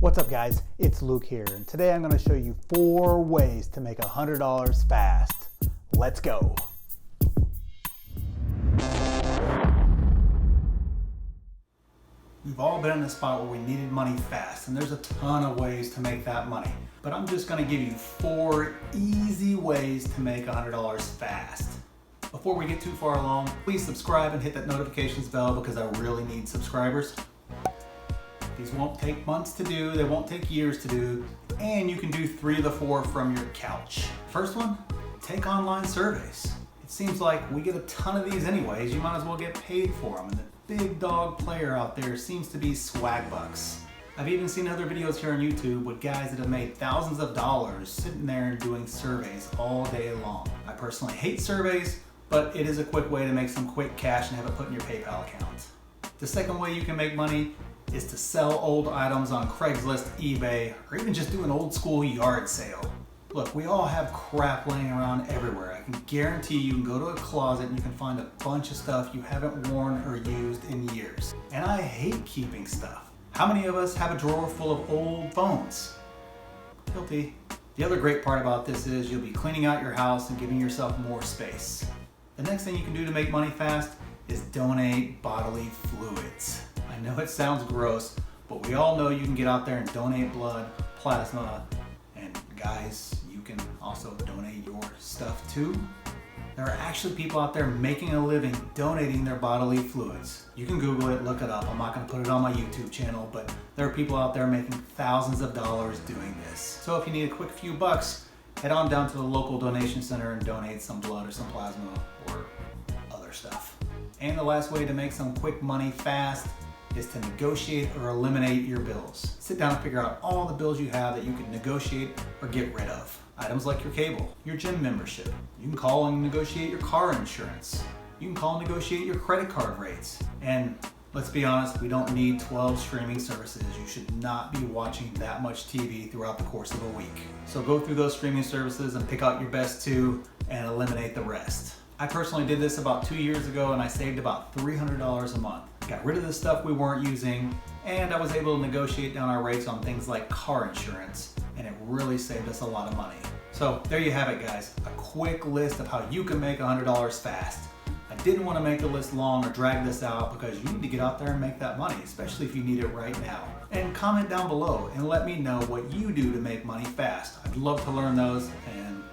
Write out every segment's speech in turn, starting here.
What's up guys, it's Luke here, and today I'm going to show you 4 ways to make $100 fast. Let's go! We've all been in a spot where we needed money fast, and there's a ton of ways to make that money. But I'm just going to give you 4 easy ways to make $100 fast. Before we get too far along, please subscribe and hit that notifications bell because I really need subscribers. These won't take months to do, they won't take years to do, and you can do 3 of the 4 from your couch. First one, take online surveys. It seems like we get a ton of these anyways, you might as well get paid for them. And the big dog player out there seems to be swagbucks. I've even seen other videos here on YouTube with guys that have made thousands of dollars sitting there and doing surveys all day long. I personally hate surveys, but it is a quick way to make some quick cash and have it put in your PayPal account. The second way you can make money is to sell old items on Craigslist, eBay, or even just do an old school yard sale. Look, we all have crap laying around everywhere. I can guarantee you can go to a closet and you can find a bunch of stuff you haven't worn or used in years. And I hate keeping stuff. How many of us have a drawer full of old phones? Guilty. The other great part about this is you'll be cleaning out your house and giving yourself more space. The next thing you can do to make money fast is donate bodily fluids. I know it sounds gross, but we all know you can get out there and donate blood, plasma, and guys, you can also donate your stuff too. There are actually people out there making a living donating their bodily fluids. You can Google it, look it up. I'm not going to put it on my YouTube channel, but there are people out there making thousands of dollars doing this. So if you need a quick few bucks, head on down to the local donation center and donate some blood or some plasma or other stuff. And the last way to make some quick money fast is to negotiate or eliminate your bills. Sit down and figure out all the bills you have that you can negotiate or get rid of. Items like your cable, your gym membership. You can call and negotiate your car insurance. You can call and negotiate your credit card rates. And let's be honest, we don't need 12 streaming services. You should not be watching that much TV throughout the course of a week. So go through those streaming services and pick out your best 2 and eliminate the rest. I personally did this about 2 years ago and I saved about $300 a month. Got rid of the stuff we weren't using, and I was able to negotiate down our rates on things like car insurance, and it really saved us a lot of money. So there you have it guys, a quick list of how you can make $100 fast. I didn't want to make the list long or drag this out because you need to get out there and make that money, especially if you need it right now. And comment down below and let me know what you do to make money fast. I'd love to learn those, and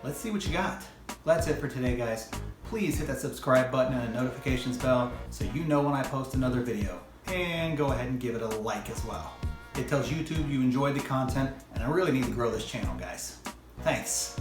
let's see what you got. That's it for today guys. Please hit that subscribe button and a notifications bell so you know when I post another video. And go ahead and give it a like as well. It tells YouTube you enjoyed the content, and I really need to grow this channel guys. Thanks.